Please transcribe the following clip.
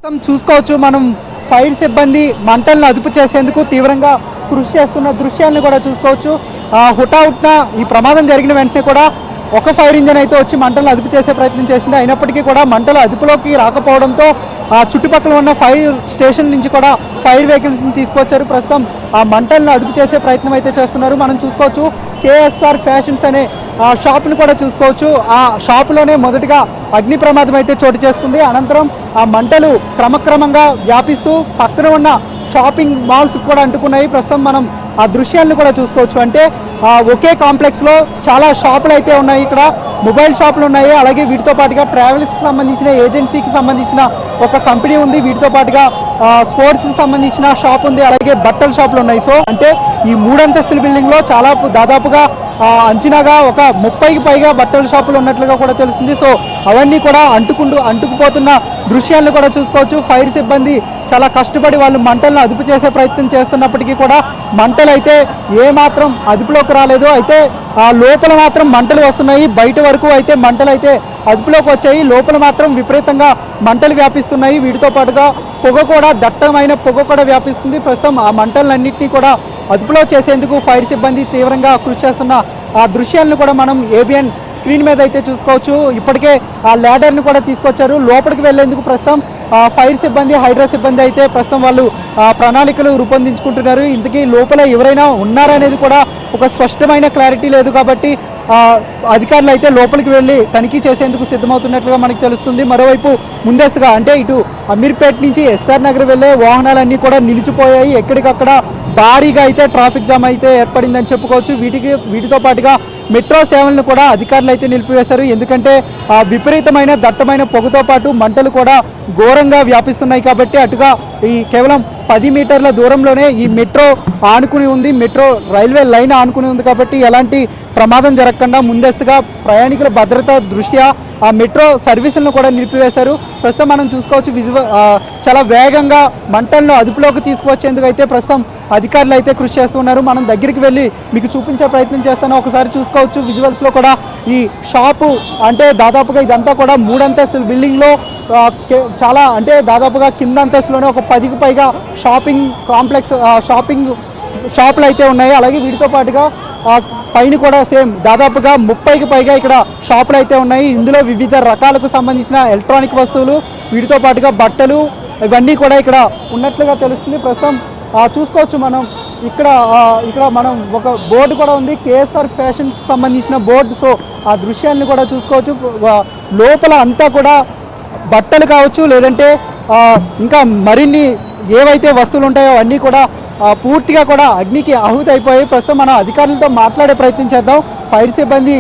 చూసుకోవచ్చు మనం ఫైర్ సిబ్బంది మంటలను అదుపు చేసేందుకు తీవ్రంగా కృషి చేస్తున్న దృశ్యాలను కూడా చూసుకోవచ్చు. హుటాహుట్న ఈ ప్రమాదం జరిగిన వెంటనే కూడా ఒక ఫైర్ ఇంజన్ అయితే వచ్చి మంటలను అదుపు చేసే ప్రయత్నం చేసింది. అయినప్పటికీ కూడా మంటలు అదుపులోకి రాకపోవడంతో చుట్టుపక్కల ఉన్న ఫైర్ స్టేషన్ నుంచి కూడా ఫైర్ వెహికల్స్ని తీసుకొచ్చారు. ప్రస్తుతం ఆ మంటలను అదుపు చేసే ప్రయత్నం అయితే చేస్తున్నారు. మనం చూసుకోవచ్చు కేఎస్ఆర్ ఫ్యాషన్స్ అనే షాప్ను కూడా చూసుకోవచ్చు. ఆ షాపులోనే మొదటిగా అగ్ని ప్రమాదం అయితే చోటు చేసుకుంది. అనంతరం ఆ మంటలు క్రమక్రమంగా వ్యాపిస్తూ పక్కన ఉన్న షాపింగ్ మాల్స్ కూడా అంటుకున్నాయి. ప్రస్తుతం మనం ఆ దృశ్యాలను కూడా చూసుకోవచ్చు. అంటే ఒకే కాంప్లెక్స్లో చాలా షాపులు అయితే ఉన్నాయి. ఇక్కడ మొబైల్ షాపులు ఉన్నాయి, అలాగే వీటితో పాటుగా ట్రావెల్స్కి సంబంధించిన ఏజెన్సీకి సంబంధించిన ఒక కంపెనీ ఉంది, వీటితో పాటుగా స్పోర్ట్స్కి సంబంధించిన షాప్ ఉంది, అలాగే బట్టల షాపులు ఉన్నాయి. సో అంటే ఈ 3 అంతస్తుల బిల్డింగ్లో దాదాపుగా అంచనాగా ఒక 30కి పైగా బట్టల షాపులు ఉన్నట్లుగా కూడా తెలుస్తుంది. సో అవన్నీ కూడా అంటుకుపోతున్న దృశ్యాలను కూడా చూసుకోవచ్చు. ఫైర్ సిబ్బంది చాలా కష్టపడి వాళ్ళు మంటలను అదుపు చేసే ప్రయత్నం చేస్తున్నప్పటికీ కూడా మంటలు అయితే ఏమాత్రం అదుపులోకి రాలేదు. అయితే లోపల మాత్రం మంటలు వస్తున్నాయి. బయట వరకు అయితే మంటలు అయితే అదుపులోకి వచ్చాయి. లోపల మాత్రం విపరీతంగా మంటలు వ్యాపిస్తున్నాయి. వీటితో పాటుగా దట్టమైన పొగ కూడా వ్యాపిస్తుంది. ప్రస్తుతం ఆ మంటలన్నింటినీ కూడా అదుపులో చేసేందుకు ఫైర్ సిబ్బంది తీవ్రంగా కృషి చేస్తున్న ఆ దృశ్యాలను కూడా మనం ఏబిఎన్ స్క్రీన్ మీద అయితే చూసుకోవచ్చు. ఇప్పటికే ఆ ల్యాడర్ని కూడా తీసుకొచ్చారు. లోపలికి వెళ్లేందుకు ప్రస్తుతం ఫైర్ సిబ్బంది, హైడ్రా సిబ్బంది అయితే ప్రస్తుతం వాళ్ళు ప్రణాళికలు రూపొందించుకుంటున్నారు. ఇంతకీ లోపల ఎవరైనా ఉన్నారనేది కూడా ఒక స్పష్టమైన క్లారిటీ లేదు. కాబట్టి అధికారులు అయితే లోపలికి వెళ్ళి తనిఖీ చేసేందుకు సిద్ధమవుతున్నట్లుగా మనకు తెలుస్తుంది. మరోవైపు ముందస్తుగా అంటే ఇటు అమీర్పేట నుంచి ఎస్ఆర్ నగర్ వెళ్ళే వాహనాలన్నీ కూడా నిలిచిపోయాయి. ఎక్కడికక్కడ భారీగా అయితే ట్రాఫిక్ జామ్ అయితే ఏర్పడిందని చెప్పుకోవచ్చు. వీటితో పాటుగా మెట్రో సేవలను కూడా అధికారులు అయితే నిలిపివేశారు. ఎందుకంటే విపరీతమైన దట్టమైన పొగతో పాటు మంటలు కూడా ఘోరంగా వ్యాపిస్తున్నాయి. కాబట్టి అటుగా ఈ కేవలం 10 మీటర్ల దూరంలోనే ఈ మెట్రో ఆనుకుని ఉంది, మెట్రో రైల్వే లైన్ ఆనుకుని ఉంది. కాబట్టి ఎలాంటి ప్రమాదం జరగకుండా ముందస్తుగా ప్రయాణికుల భద్రత దృష్ట్యా ఆ మెట్రో సర్వీసులను కూడా నిలిపివేశారు. ప్రస్తుతం మనం చూసుకోవచ్చు చాలా వేగంగా మంటలను అదుపులోకి తీసుకువచ్చేందుకు అయితే ప్రస్తుతం అధికారులు అయితే కృషి చేస్తున్నారు. మనం దగ్గరికి వెళ్ళి మీకు చూపించే ప్రయత్నం చేస్తాను. ఒకసారి చూసుకోవచ్చు విజువల్స్లో కూడా ఈ షాపు అంటే దాదాపుగా ఇదంతా కూడా 3 అంతస్తుల బిల్డింగ్లో చాలా అంటే దాదాపుగా కింద అంతస్తులోనే ఒక 10కి పైగా షాపింగ్ కాంప్లెక్స్ షాపులు అయితే ఉన్నాయి. అలాగే వీటితో పాటుగా పైన కూడా సేమ్ దాదాపుగా 30కి పైగా ఇక్కడ షాపులు అయితే ఉన్నాయి. ఇందులో వివిధ రకాలకు సంబంధించిన ఎలక్ట్రానిక్ వస్తువులు, వీటితో పాటుగా బట్టలు ఇవన్నీ కూడా ఇక్కడ ఉన్నట్లుగా తెలుస్తుంది. ప్రస్తుతం చూసుకోవచ్చు మనం ఇక్కడ మనం ఒక బోర్డు కూడా ఉంది, కేఎస్ఆర్ ఫ్యాషన్స్ సంబంధించిన బోర్డు. సో ఆ దృశ్యాన్ని కూడా చూసుకోవచ్చు. లోపల అంతా కూడా బట్టలు కావచ్చు, లేదంటే ఇంకా మరిన్ని ఏవైతే వస్తువులు ఉంటాయో అన్నీ కూడా పూర్తిగా కూడా అగ్నికి ఆహుతి అయిపోయాయి. ప్రస్తుతం మనం అధికారులతో మాట్లాడే ప్రయత్నం చేద్దాం. ఫైర్ సిబ్బంది